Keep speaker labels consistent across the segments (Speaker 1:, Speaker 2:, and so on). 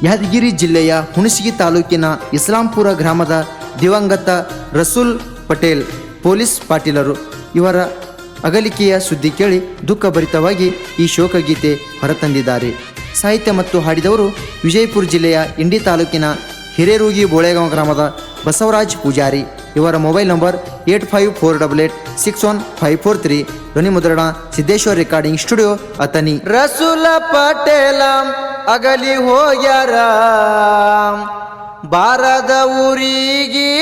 Speaker 1: ಯಾದಗಿರಿ ಜಿಲ್ಲೆಯ ಹುಣಸಗಿ ತಾಲೂಕಿನ ಇಸ್ಲಾಂಪುರ ಗ್ರಾಮದ ದಿವಂಗತ ರಸೂಲ್ ಪಟೇಲ್ ಪೊಲೀಸ್ ಪಾಟೀಲರು ಇವರ ಅಗಲಿಕೆಯ ಸುದ್ದಿ ಕೇಳಿ ದುಃಖಭರಿತವಾಗಿ ಈ ಶೋಕಗೀತೆ ಹೊರತಂದಿದ್ದಾರೆ. ಸಾಹಿತ್ಯ ಮತ್ತು ಹಾಡಿದವರು ವಿಜಯಪುರ ಜಿಲ್ಲೆಯ ಇಂಡಿ ತಾಲೂಕಿನ ಹಿರೇರೂಗಿ ಬೋಳೆಗಾಂವ ಗ್ರಾಮದ ಬಸವರಾಜ್ ಪೂಜಾರಿ. ಇವರ ಮೊಬೈಲ್ ನಂಬರ್ 8548861543. ಧ್ವನಿ ಮುದ್ರಣ ಸಿದ್ದೇಶ್ವರ್ ರೆಕಾರ್ಡಿಂಗ್ ಸ್ಟುಡಿಯೋ ಅಥಣಿ. ರಸೂಲ ಪಟೇಲ ಅಗಲಿ ಹೋಗ್ಯಾರ ಬಾರದ ಊರಿಗೆ,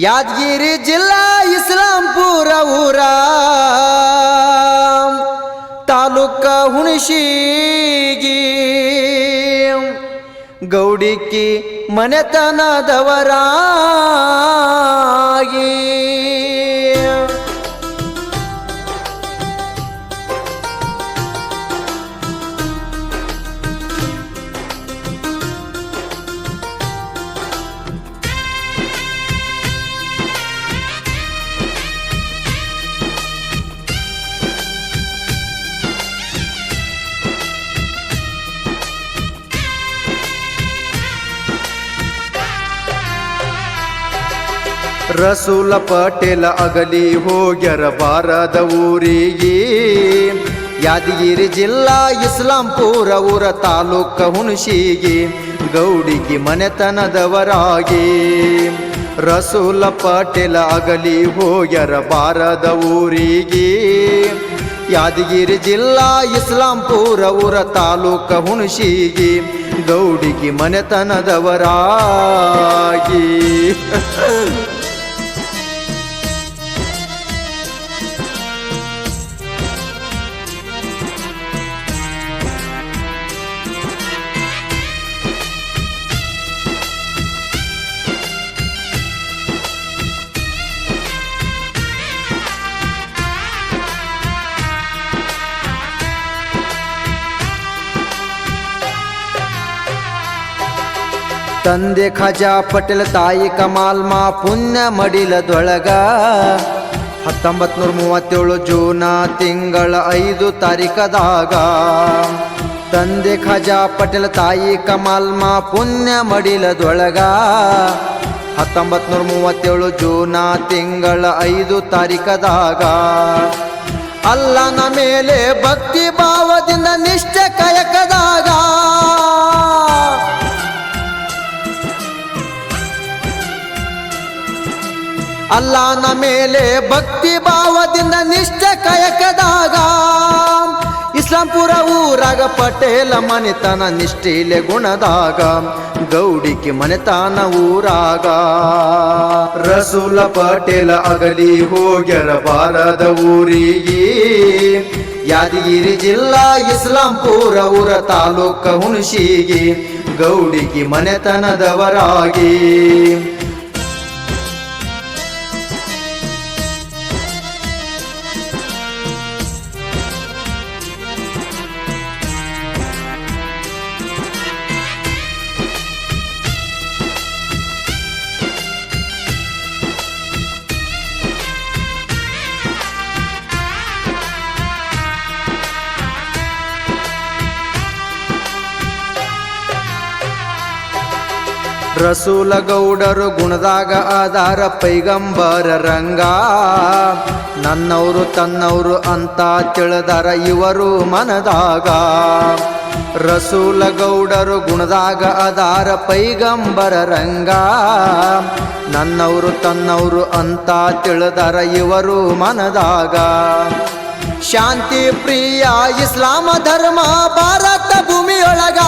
Speaker 1: ಯಾದಗಿರಿ ಜಿಲ್ಲಾ ಇಸ್ಲಾಂಪುರ ಊರ, ತಾಲೂಕ ಹುಣಸಗಿ, ಗೌಡಿಕ್ಕಿ ಮನೆತನದವರಾಗಿ. ರಸೂಲ ಪಟೇಲ ಅಗಲಿ ಹೋಗ್ಯರ ಬಾರದ ಊರಿಗೆ, ಯಾದಗಿರಿ ಜಿಲ್ಲಾ ಇಸ್ಲಾಂಪುರ ಊರ, ತಾಲೂಕ ಹುಣಸಗಿ, ಗೌಡಿಗೆ ಮನೆತನದವರಾಗಿ. ರಸೂಲ ಪಟೇಲ ಅಗಲಿ ಹೋಗ್ಯರ ಬಾರದ ಊರಿಗೆ, ಯಾದಗಿರಿ ಜಿಲ್ಲಾ ಇಸ್ಲಾಂಪುರ ಊರ, ತಾಲೂಕ ಹುಣಸಗಿ, ಗೌಡಿಗೆ ಮನೆತನದವರಾಗಿ. ತಂದೆ ಖಜಾ ಪಟೇಲ್, ತಾಯಿ ಕಮಾಲ್ಮಾ, ಪುಣ್ಯ ಮಡಿಲದೊಳಗ 1937 ಜೂನ ತಿಂಗಳ 5 ತಾರೀಖದಾಗ. ತಂದೆ ಖಜಾ ಪಟೇಲ್, ತಾಯಿ ಕಮಾಲ್ಮಾ, ಪುಣ್ಯ ಮಡಿಲದೊಳಗ 1937 ಜೂನ ತಿಂಗಳ 5 ತಾರೀಖದಾಗ. ಅಲ್ಲನ ಮೇಲೆ ಭಕ್ತಿ ಭಾವದಿಂದ ನಿಷ್ಠೆ ಕಾಯಕದಾಗ, ಅಲ್ಲನ ಮೇಲೆ ಭಕ್ತಿ ಭಾವದಿಂದ ನಿಷ್ಠೆ ಕಾಯಕದಾಗ. ಇಸ್ಲಾಂಪುರ ಊರಾಗ ಪಟೇಲ ಮನೆತನ ನಿಷ್ಠೆಲೆ ಗುಣದಾಗ, ಗೌಡಿಕೆ ಮನೆತನ ಊರಾಗ. ರಸೂಲ ಪಟೇಲ ಅಗಲಿ ಹೋಗ್ಯರ ಬಾರದ ಊರಿಗೆ, ಯಾದಗಿರಿ ಜಿಲ್ಲಾ ಇಸ್ಲಾಂಪುರ ಊರ, ತಾಲೂಕ ಹುಣಸಗಿ, ಗೌಡಿಗೆ ಮನೆತನದವರಾಗಿ. ರಸೂಲ ಗೌಡರು ಗುಣದಾಗ ಆಧಾರ ಪೈಗಂಬರ ರಂಗ, ನನ್ನವರು ತನ್ನವರು ಅಂತ ತಿಳಿದಾರ ಇವರು ಮನದಾಗ. ರಸೂಲ ಗೌಡರು ಗುಣದಾಗ ಆಧಾರ ಪೈಗಂಬರ ರಂಗ, ನನ್ನವರು ತನ್ನವರು ಅಂತ ತಿಳಿದಾರ ಇವರು ಮನದಾಗ. ಶಾಂತಿ ಪ್ರಿಯ ಇಸ್ಲಾಮ ಧರ್ಮ ಭಾರತ ಭೂಮಿಯೊಳಗ,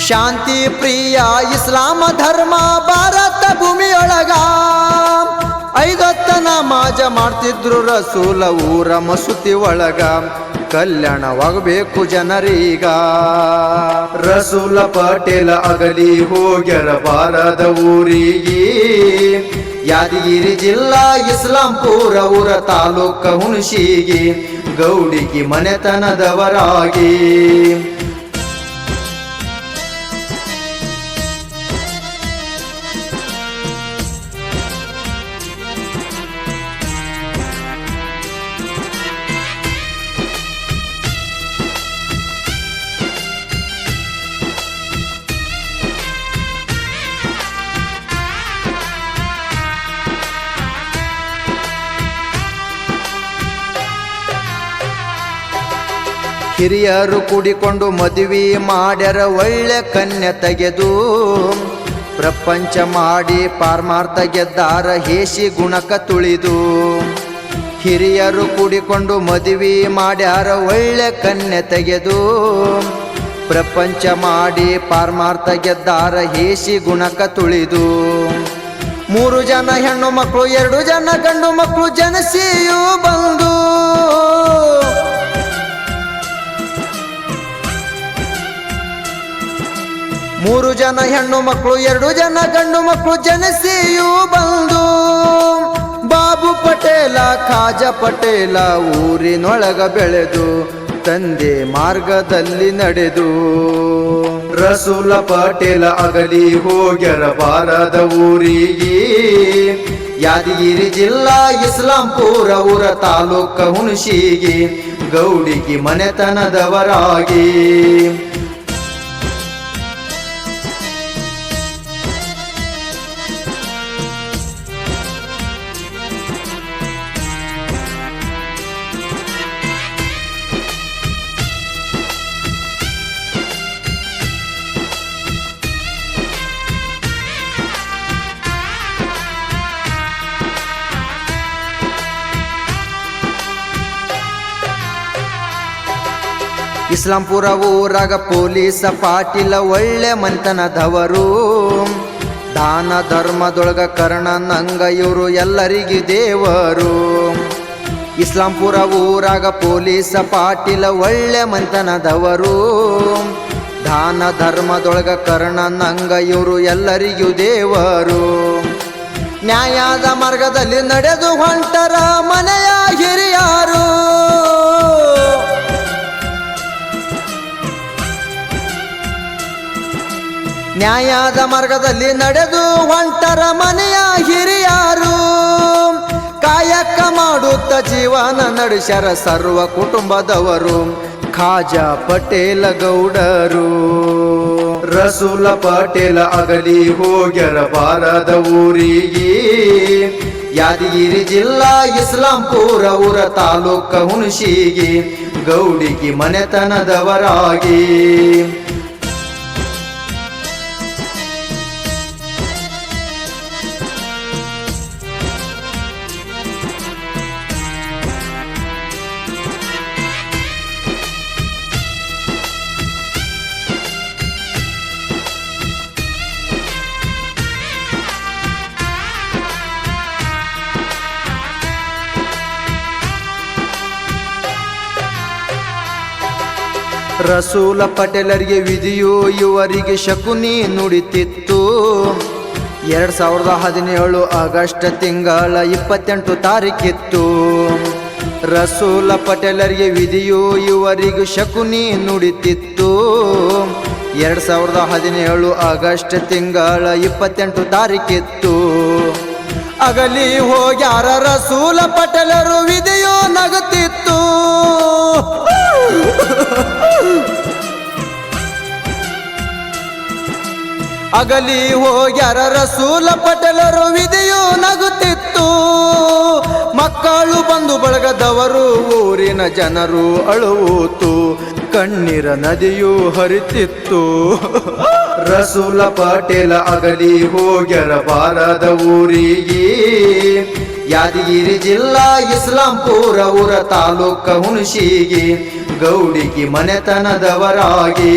Speaker 1: ಶಾಂತಿ ಪ್ರಿಯ ಇಸ್ಲಾಮ ಧರ್ಮ ಭಾರತ ಭೂಮಿಯೊಳಗ. 5 ಹೊತ್ತ ನಮಾಜ ಮಾಡ್ತಿದ್ರು ರಸೂಲ ಊರ ಮಸೂತಿ ಒಳಗ, ಕಲ್ಯಾಣವಾಗಬೇಕು ಜನರೀಗ. ರಸೂಲ ಪಟೇಲ ಅಗಲಿ ಹೋಗ್ಯರ ಬಾರದ ಊರಿಗೆ, ಯಾದಗಿರಿ ಜಿಲ್ಲಾ ಇಸ್ಲಾಂಪುರ ಊರ, ತಾಲೂಕ ಹುಣಸಗಿ, ಗೌಡಿಗೆ ಮನೆತನದವರಾಗಿ. ಹಿರಿಯರು ಕೂಡಿಕೊಂಡು ಮದುವೆ ಮಾಡ್ಯಾರ ಒಳ್ಳೆ ಕನ್ಯೆ ತೆಗೆದು ಪ್ರಪಂಚ ಮಾಡಿ ಪಾರ್ಮಾರ್ಥ ಗೆದ್ದಾರ ಹೇಸಿ ಗುಣಕ ತುಳಿದು ಹಿರಿಯರು ಕೂಡಿಕೊಂಡು ಮದುವೆ ಮಾಡ್ಯಾರ ಒಳ್ಳೆ ಕನ್ಯೆ ತೆಗೆದು ಪ್ರಪಂಚ ಮಾಡಿ ಪಾರ್ಮಾರ್ಥ ಗೆದ್ದಾರ ಹೇಸಿ ಗುಣಕ ತುಳಿದು 3 ಜನ ಹೆಣ್ಣು ಮಕ್ಕಳು 2 ಜನ ಗಂಡು ಮಕ್ಕಳು ಜನಸಿಯೂ ಬಂದು 3 ಜನ ಹೆಣ್ಣು ಮಕ್ಕಳು 2 ಜನ ಗಂಡು ಮಕ್ಕಳು ಜನಸಿಯೂ ಬಂದು ಬಾಬು ಪಟೇಲ ಖಾಜಾ ಪಟೇಲ ಊರಿನೊಳಗ ಬೆಳೆದು ತಂದೆ ಮಾರ್ಗದಲ್ಲಿ ನಡೆದು ರಸೂಲ ಪಟೇಲ ಅಗಲಿ ಹೋಗ್ಯರ ಬಾರದ ಊರಿಗೆ ಯಾದಗಿರಿ ಜಿಲ್ಲಾ ಇಸ್ಲಾಂಪುರ ಊರ ತಾಲೂಕ ಹುಣಸಿಗೆ ಗೌಡಿಗೆ ಮನೆತನದವರಾಗಿ ಇಸ್ಲಾಂಪುರ ಊರಾಗ ಪೊಲೀಸ ಪಾಟೀಲ ಒಳ್ಳೆ ಮಂತನದವರು ದಾನ ಧರ್ಮದೊಳಗ ಕರ್ಣನಂಗ ಇವರು ಎಲ್ಲರಿಗೆ ದೇವರು ಇಸ್ಲಾಂಪುರ ಊರಾಗ ಪೊಲೀಸ ಪಾಟೀಲ ಒಳ್ಳೆ ಮಂತನದವರು ದಾನ ಧರ್ಮದೊಳಗ ಕರ್ಣನಂಗ ಇವರು ಎಲ್ಲರಿಗೂ ದೇವರು ನ್ಯಾಯದ ಮಾರ್ಗದಲ್ಲಿ ನಡೆದು ಹೊಂಟರ ಮನೆಯ ಹಿರಿಯಾರು ನ್ಯಾಯದ ಮಾರ್ಗದಲ್ಲಿ ನಡೆದು ಹೊಂಟರ ಮನೆಯ ಹಿರಿಯಾರು ಕಾಯಕ ಮಾಡುತ್ತ ಜೀವನ ನಡೆಸ್ಯಾರ ಸರ್ವ ಕುಟುಂಬದವರು ಖಾಜಾ ಪಟೇಲ ಗೌಡರು ರಸೂಲ ಪಟೇಲ ಅಗಲಿ ಹೋಗ್ಯರ ಬಾರದ ಊರಿಗೆ ಯಾದಗಿರಿ ಜಿಲ್ಲಾ ಇಸ್ಲಾಂಪುರ ಊರ ತಾಲೂಕ ಹುಣಸಿಗೆ ಗೌಡಿಗೆ ಮನೆತನದವರಾಗಿ ರಸೂಲ ಪಟೇಲರಿಗೆ ವಿಧಿಯು ಇವರಿಗೆ ಶಕುನಿ ನುಡಿತಿತ್ತು 2017 ಆಗಸ್ಟ್ ತಿಂಗಳ 28 ತಾರೀಕಿತ್ತು ರಸೂಲ ಪಟೇಲರಿಗೆ ವಿಧಿಯು ಇವರಿಗೆ ಶಕುನಿ ನುಡಿತಿತ್ತು 2017 ಆಗಸ್ಟ್ ತಿಂಗಳ 28 ತಾರೀಕಿತ್ತು ಅಗಲಿ ಹೋಗ್ಯಾರ ರಸೂಲ ಪಟೇಲರು ವಿಧಿಯು ನಗುತ್ತಿತ್ತು ಅಗಲಿ ಹೋಗ್ಯಾರ ರಸೂಲ ಪಟೇಲರು ವಿಧಿಯು ನಗುತ್ತಿತ್ತು ಮಕ್ಕಳು ಬಂದು ಬಳಗದವರು ಊರಿನ ಜನರು ಅಳುವುದು ಕಣ್ಣೀರ ನದಿಯು ಹರಿತಿತ್ತು ರಸೂಲ ಪಟೇಲ ಅಗಲಿ ಹೋಗ್ಯಾರ ಬಾರದ ಊರಿಗೆ ಯಾದಗಿರಿ ಜಿಲ್ಲಾ ಇಸ್ಲಾಂಪುರ ಊರ ತಾಲೂಕ ಹುಣಸಿಗೆ ಗೌಡಿಗೆ ಮನೆತನದವರಾಗಿ